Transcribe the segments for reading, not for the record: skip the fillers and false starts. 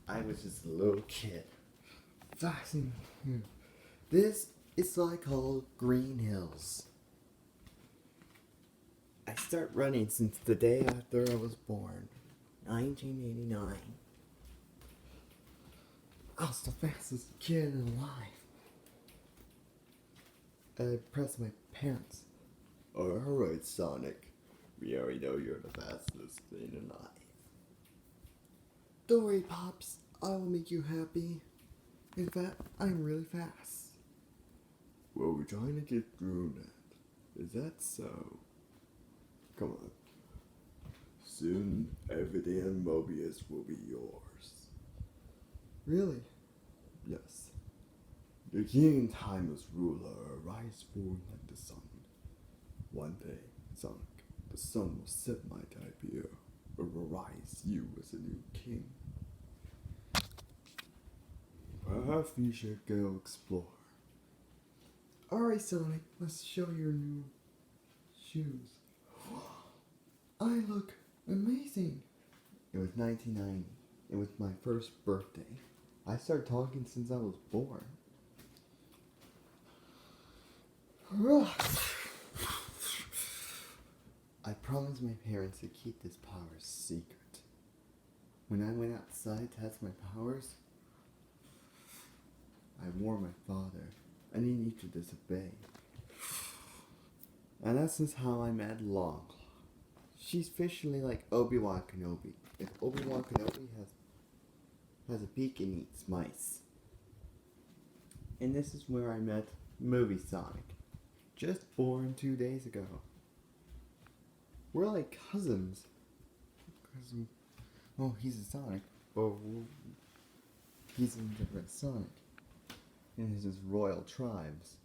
I was just a little kid. Fascinating. This is like called Green Hills. I start running since the day after I was born, 1989. I was the fastest kid alive. I pressed my parents. Alright, Sonic. We already know you're the fastest thing alive. Don't worry, Pops. I will make you happy. In fact, I'm really fast. Well, we're trying to get through that. Is that so? Come on. Soon, everything in Mobius will be yours. Really? Yes. The king and timeless ruler arise forward like the sun. One day, Sonic, the sun will set my type here, or arise you as a new king. Perhaps we should go explore. Alright, Sonic, let's show your new shoes. I look amazing. It was 1990. It was my first birthday. I started talking since I was born. I promised my parents to keep this power secret. When I went outside to test my powers, I warned my father I didn't need to disobey. And that's just how I met Longclaw. She's officially like Obi-Wan Kenobi. If Obi-Wan Kenobi has a beak and eats mice. And this is where I met Movie Sonic. Just born 2 days ago. We're like cousins. Well, he's a Sonic, but he's a different Sonic. And his royal tribes.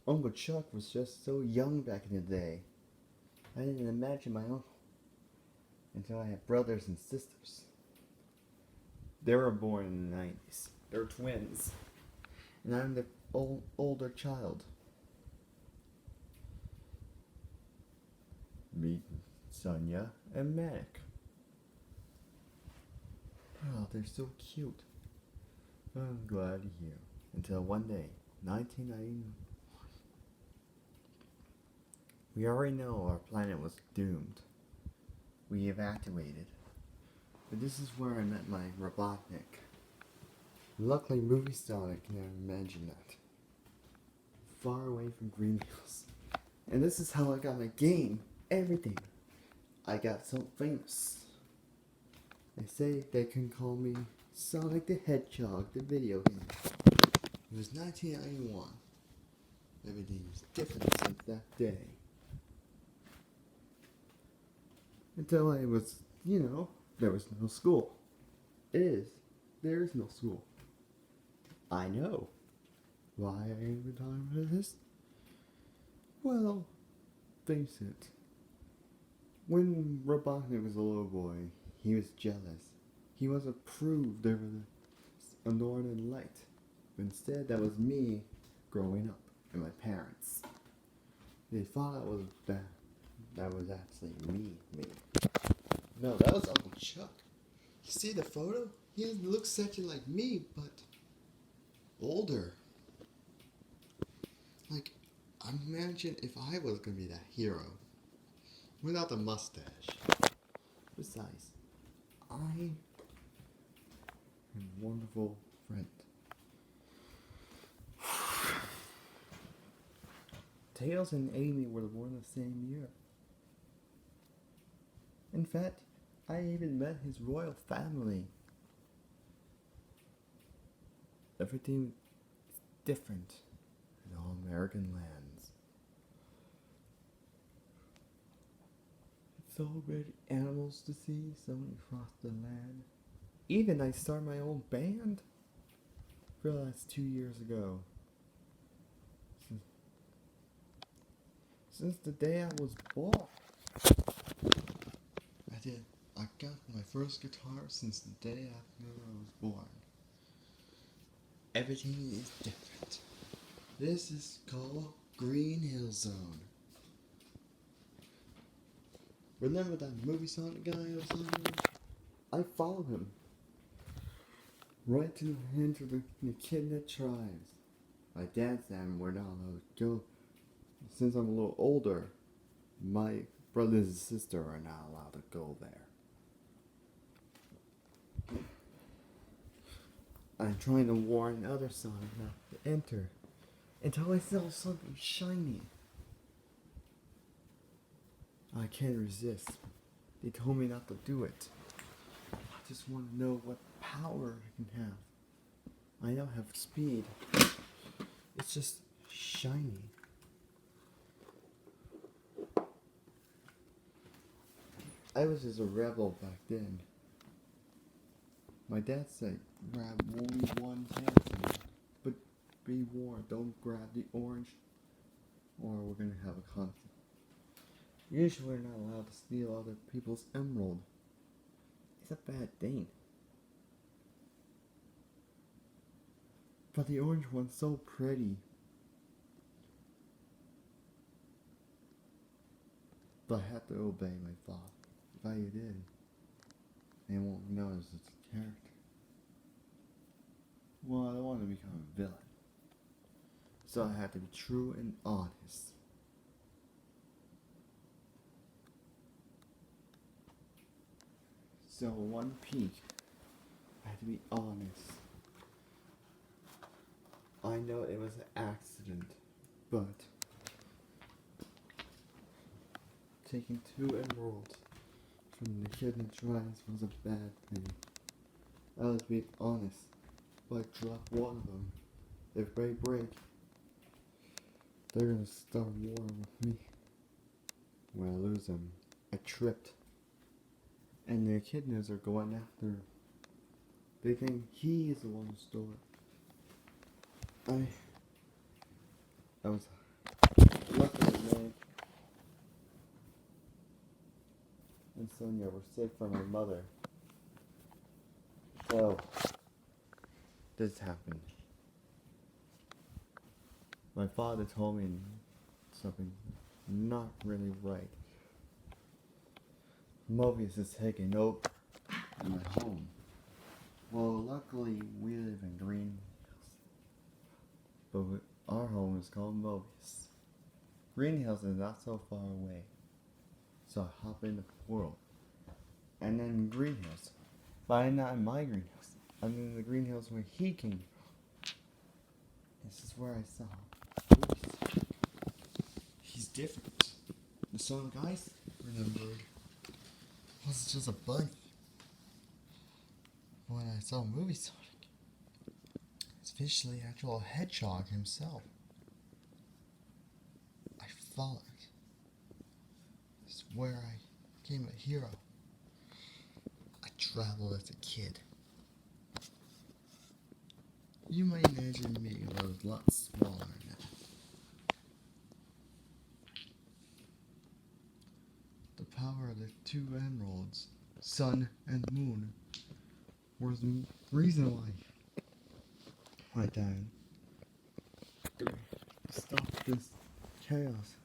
Uncle Chuck was just so young back in the day. I didn't imagine my uncle until I had brothers and sisters. They were born in the 90s. They're twins. And I'm the older child. Meet Sonia and Mac. Oh, they're so cute. I'm glad to hear. Until one day, 1991. We already know our planet was doomed. We evacuated. But this is where I met my Robotnik. Luckily, Movie Sonic never imagined that. Far away from Green Hills. And this is how I got my game. Everything. I got so famous. They say they can call me Sonic the Hedgehog, the video game. It was 1991. Everything was different since that day. Until I was, there was no school. There is no school. I know. Why I even talking about this? Well, face it. When Robotnik was a little boy, he was jealous. He wasn't proved over the Northern Light. But instead, that was me growing up and my parents. They thought that was actually me. No, that was Uncle Chuck. You see the photo? He looks such like me, but older. Like, imagine if I was gonna be that hero without the mustache. Besides, I am a wonderful friend. Tails and Amy were born the same year. In fact, I even met his royal family. Everything is different in all American lands. So many animals to see, so many across the land. Even I started my own band. Realized 2 years ago. Since the day I was born. I got my first guitar since the day after I was born. Everything is different. This is called Green Hill Zone. Remember that Movie Sonic guy I was talking about? I follow him. right to the hands of the kidnapped tribes. My dad said we're not allowed to go. Since I'm a little older, my brothers and sister are not allowed to go there. I'm trying to warn the other side not to enter until I saw something shiny. I can't resist. They told me not to do it. I just want to know what power I can have. I don't have speed. It's just shiny. I was just a rebel back then. My dad said grab only one hand, but be warned, don't grab the orange or we're gonna have a conflict. Usually we're not allowed to steal other people's emerald. It's a bad thing. But the orange one's so pretty. But I have to obey my father. If I did, they won't notice it's a character. Well, I don't want to become a villain. So I have to be true and honest. So one peek, I have to be honest. I know it was an accident, but taking 2 emeralds from the kidnapped tribes was a bad thing. I was being honest, but I dropped one of them. If they break, they're gonna start war with me. When I lose them, I tripped. And the kidnappers are going after him. They think he is the one who stole it. I was lucky Meg and Sonia were sick from my mother. So, this happened. My father told me something not really right. Mobius is taking over in my home. Well, luckily we live in Green Hills, but our home is called Mobius. Green Hills is not so far away, so I hop in the world, and then Green Hills. But I'm not in my Green Hills. I'm in the Green Hills where he came from. This is where I saw Mobius. He's different. The song I remembered was just a bunny. When I saw Movie Sonic, it's visually actual hedgehog himself. I followed. This is where I became a hero. I traveled as a kid. You might imagine me a lot smaller now. The power of the 2 emeralds, sun and moon, was the reason why my dad stopped this chaos.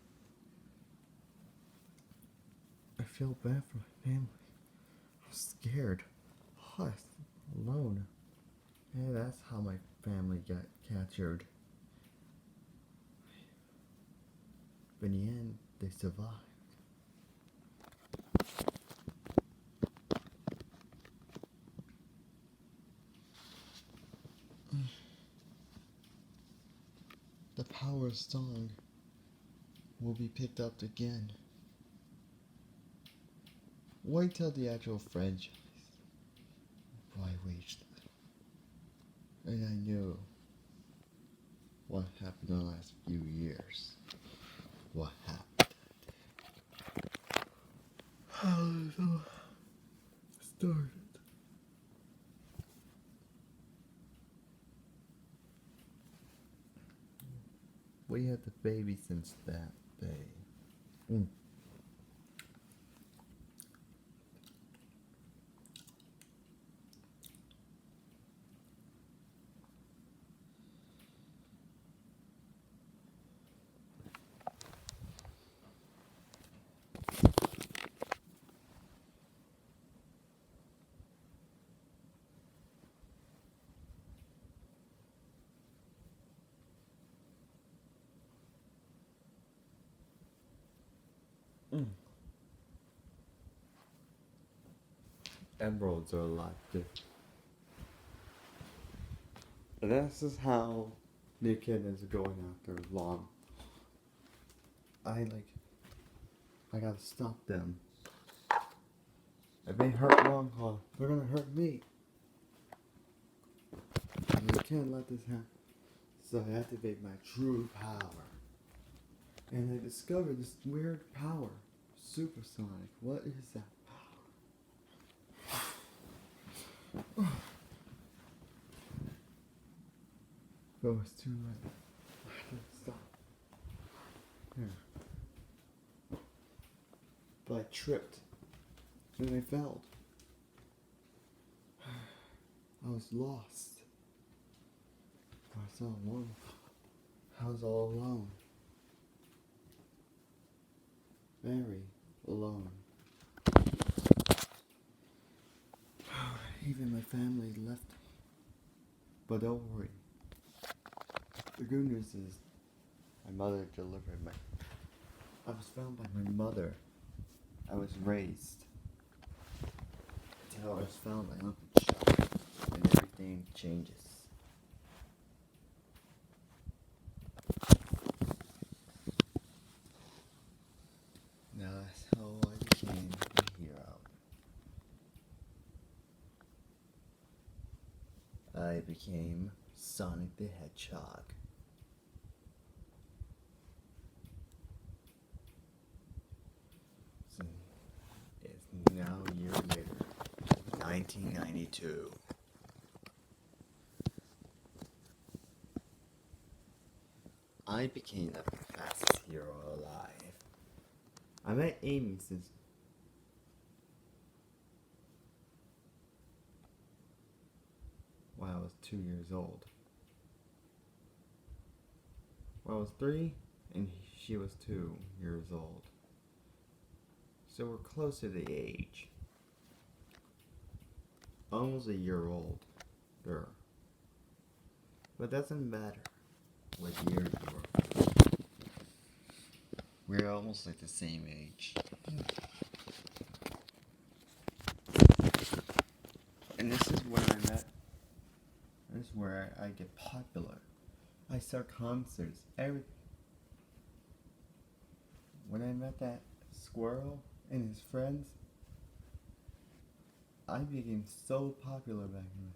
I feel bad for my family. I was scared, lost, alone. And that's how my family got captured. But in the end, they survived. The power song will be picked up again. Wait till the actual franchise. I waged that. And I knew what happened in the last few years. What happened. How it all started. We had the baby since that day. Emeralds are a lot different. And this is how the kid is going after long. I gotta stop them. If they hurt Longclaw, they're gonna hurt me. And I can't let this happen. So I activate my true power. And I discovered this weird power. Supersonic. What is that power? Oh, it's too late. I can't stop. Here. But I tripped. And I fell. I was lost. I was all alone. I was all alone. Very alone. Even my family left me. But don't worry. The good news is my mother delivered me. I was found by my mother. I was raised. Until I was found by Uncle Chuck. And everything changes. Now that's how I became a hero. I became Sonic the Hedgehog. So it's now a year later, 1992. I became the fastest hero alive. I met Amy since when I was 2 years old. When I was 3 and she was 2 years old. So we're close to the age. Almost a year old. There. But it doesn't matter what year you were. We're almost like the same age. And this is where I met. This is where I get popular. I start concerts. Everything. When I met that squirrel and his friends, I became so popular back then.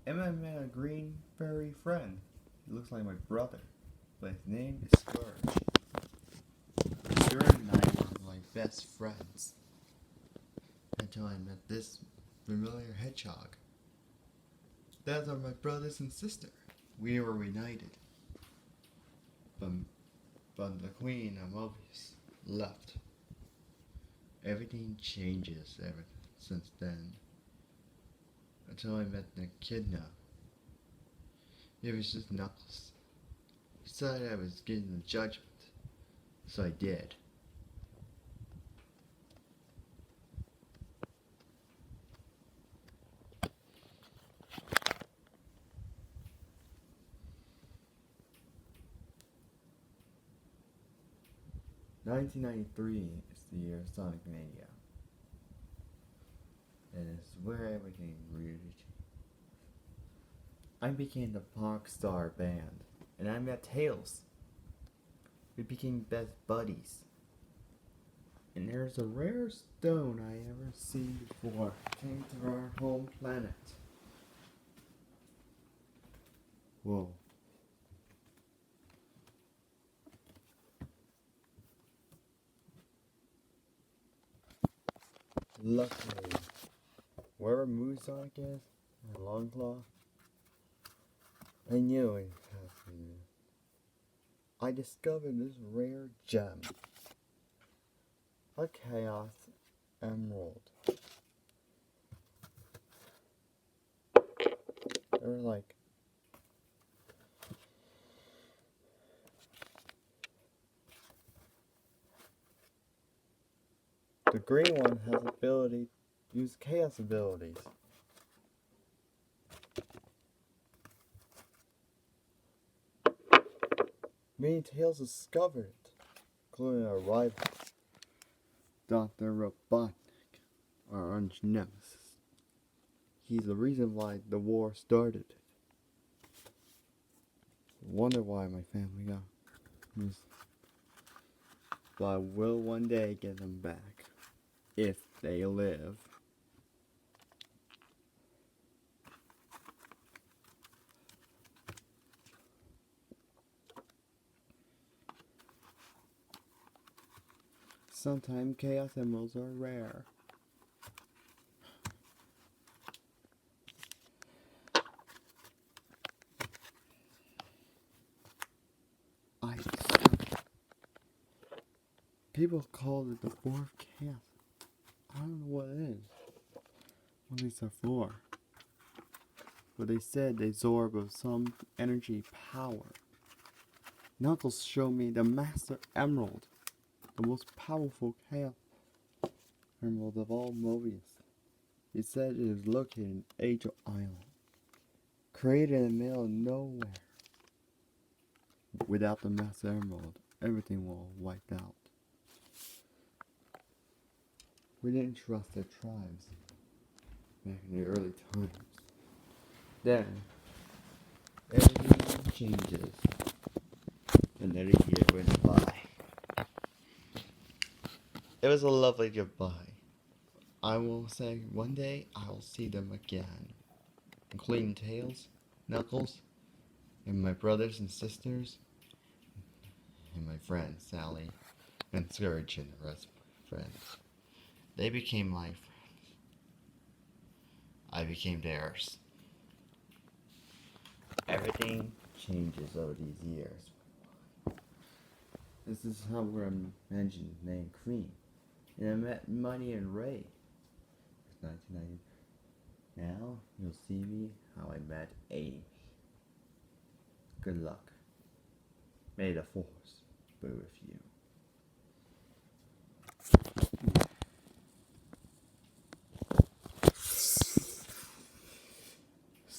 And I met a green furry friend. He looks like my brother, but his name is Scourge. Scourge and I were like best friends until I met this familiar hedgehog. Those are my brothers and sister. We were reunited. But the Queen of Mobius left. Everything changes ever since then. Until I met the Echidna. It was just Knuckles. He said I was getting the judgment. So I did. "1993 is the year of Sonic Mania. And it's where everything really changed. I became the Rockstar Band, and I met Tails. We became best buddies. And there's a rare stone I ever seen before. It came to our home planet. Whoa. Luckily, wherever Moonsonic is, and Longclaw, I knew it had to be there. I discovered this rare gem. A Chaos Emerald. They're like the green one has ability to use chaos abilities. Many Tails discovered it, including our rival. Dr. Robotnik, our arch nemesis. He's the reason why the war started. Wonder why my family got this. But I will one day get them back. If they live. Sometimes Chaos Emeralds are rare. People call it the fourth chaos. I don't know what it is. What these are for. But they said they absorb of some energy power. Knuckles showed me the Master Emerald. The most powerful chaos emerald of all Mobius. He said it is located in Angel Island. Created in the middle of nowhere. Without the Master Emerald, everything will wipe out. We didn't trust their tribes back in the early times. Then, everything changes. Another year went by. It was a lovely goodbye. I will say one day I will see them again, including Tails, Knuckles, and my brothers and sisters, and my friend Sally, and Scourge and the rest of my friends. They became my friends. I became theirs. Everything changes over these years. This is how we're mentioned named Cream. And I met Money and Ray. It's 1990. Now you'll see me how I met Amy. Good luck. May the force be with you.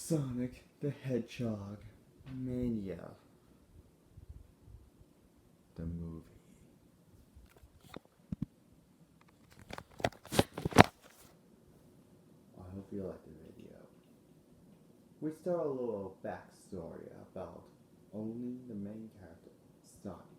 Sonic the Hedgehog Mania. The movie. I hope you like the video. We start a little backstory about only the main character, Sonic.